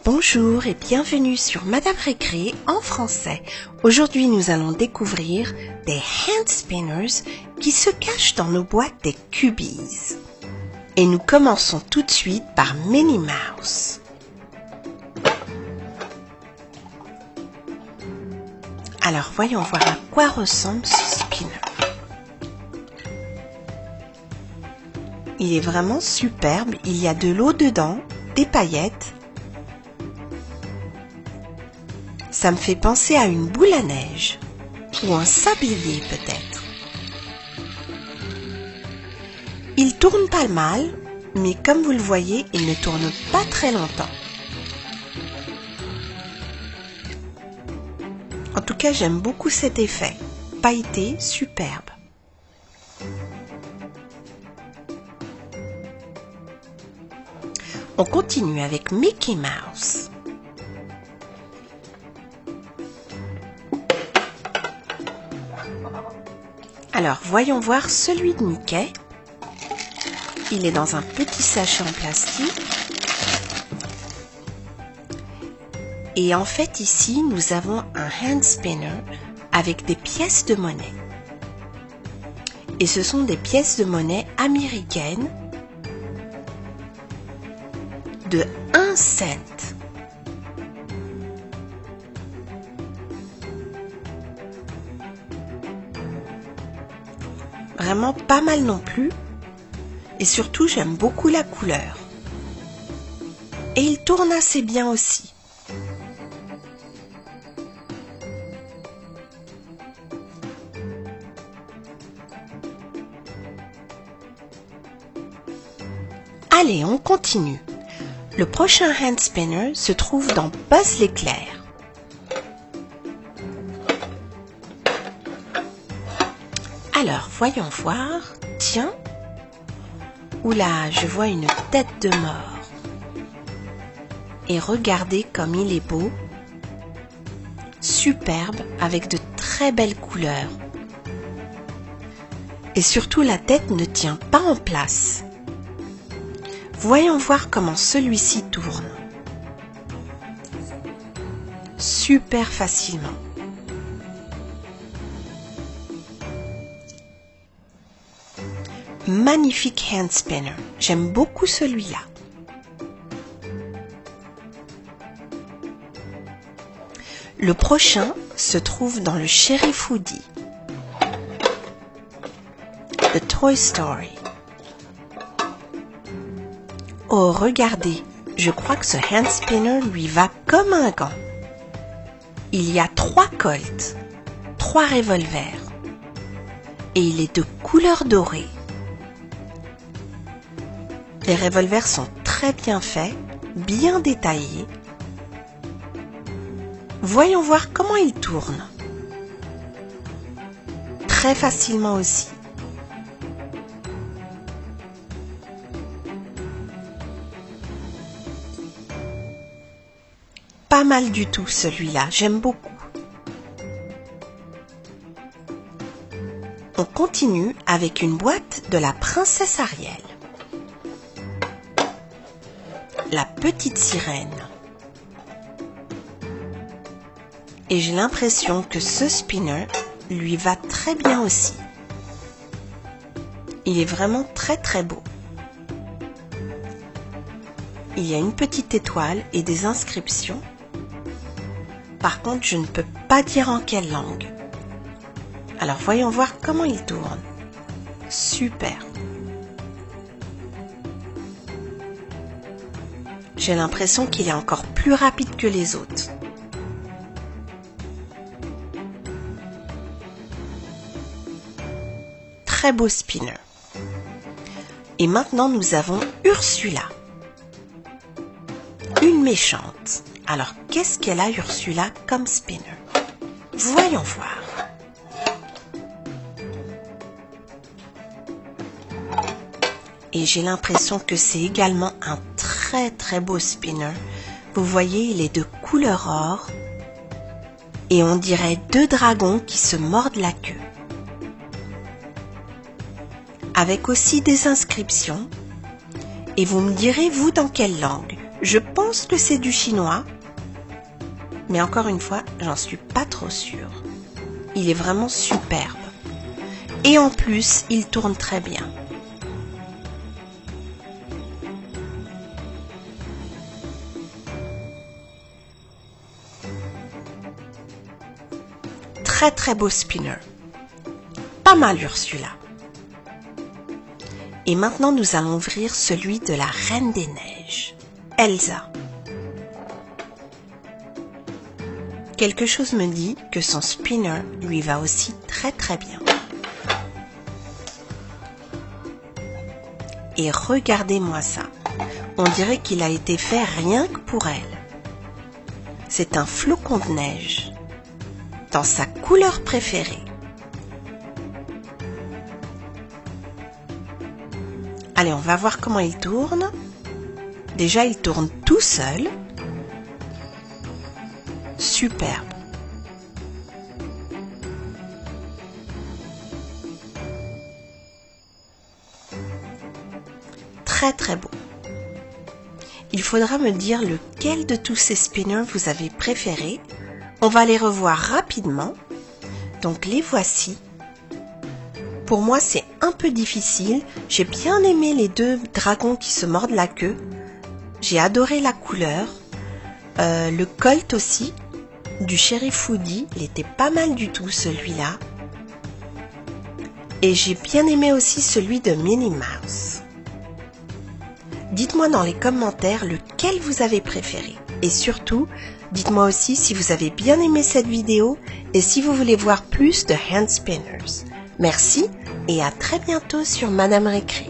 Bonjour et bienvenue sur Madame Récré en français. Aujourd'hui, nous allons découvrir des hand spinners qui se cachent dans nos boîtes des Cubies. Et nous commençons tout de suite par Minnie Mouse. Alors, voyons voir à quoi ressemble ce spinner. Il est vraiment superbe, il y a de l'eau dedans, des paillettes. Ça me fait penser à une boule à neige, ou un sablier peut-être. Il tourne pas mal, mais comme vous le voyez, il ne tourne pas très longtemps. En tout cas, j'aime beaucoup cet effet, pailleté, superbe. On continue avec Mickey Mouse. Alors, voyons voir celui de Mickey. Il est dans un petit sachet en plastique. Et en fait, ici, nous avons un hand spinner avec des pièces de monnaie. Et ce sont des pièces de monnaie américaines de 1 cent. Vraiment pas mal non plus. Et surtout, j'aime beaucoup la couleur. Et il tourne assez bien aussi. Allez, on continue. Le prochain hand spinner se trouve dans Buzz l'éclair. Alors, voyons voir. Tiens. Oula, je vois une tête de mort. Et regardez comme il est beau. Superbe, avec de très belles couleurs. Et surtout, la tête ne tient pas en place. Voyons voir comment celui-ci tourne. Super facilement. Magnifique hand spinner. J'aime beaucoup celui-là. Le prochain se trouve dans le Sheriff Woody. The Toy Story. Oh, regardez, je crois que ce hand spinner lui va comme un gant. Il y a 3 colts, 3 revolvers, et il est de couleur dorée. Les revolvers sont très bien faits, bien détaillés. Voyons voir comment il tourne. Très facilement aussi. Pas mal du tout celui-là, j'aime beaucoup. On continue avec une boîte de la princesse Ariel. La petite sirène. Et j'ai l'impression que ce spinner lui va très bien aussi. Il est vraiment très très beau. Il y a une petite étoile et des inscriptions. Par contre, je ne peux pas dire en quelle langue. Alors voyons voir comment il tourne. Super. J'ai l'impression qu'il est encore plus rapide que les autres. Très beau spinner. Et maintenant, nous avons Ursula. Une méchante. Alors, qu'est-ce qu'elle a, Ursula, comme spinner? Voyons voir. Et j'ai l'impression que c'est également un très très beau spinner. Vous voyez, il est de couleur or. Et on dirait 2 dragons qui se mordent la queue. Avec aussi des inscriptions. Et vous me direz, vous, dans quelle langue? Je pense que c'est du chinois, mais encore une fois, j'en suis pas trop sûre. Il est vraiment superbe. Et en plus, il tourne très bien. Très très beau spinner. Pas mal celui-là. Et maintenant, nous allons ouvrir celui de la Reine des Neiges, Elsa. Quelque chose me dit que son spinner lui va aussi très très bien. Et regardez-moi ça. On dirait qu'il a été fait rien que pour elle. C'est un flocon de neige, dans sa couleur préférée. Allez, on va voir comment il tourne. Déjà, il tourne tout seul. Superbe. Très très beau. Il faudra me dire lequel de tous ces spinners vous avez préféré. On va les revoir rapidement. Donc les voici. Pour moi, c'est un peu difficile. J'ai bien aimé les deux dragons qui se mordent la queue. J'ai adoré la couleur. Le Colt aussi, du Sheriff Woody. Il était pas mal du tout, celui-là. Et j'ai bien aimé aussi celui de Minnie Mouse. Dites-moi dans les commentaires lequel vous avez préféré. Et surtout, dites-moi aussi si vous avez bien aimé cette vidéo et si vous voulez voir plus de hand spinners. Merci et à très bientôt sur Madame Récré.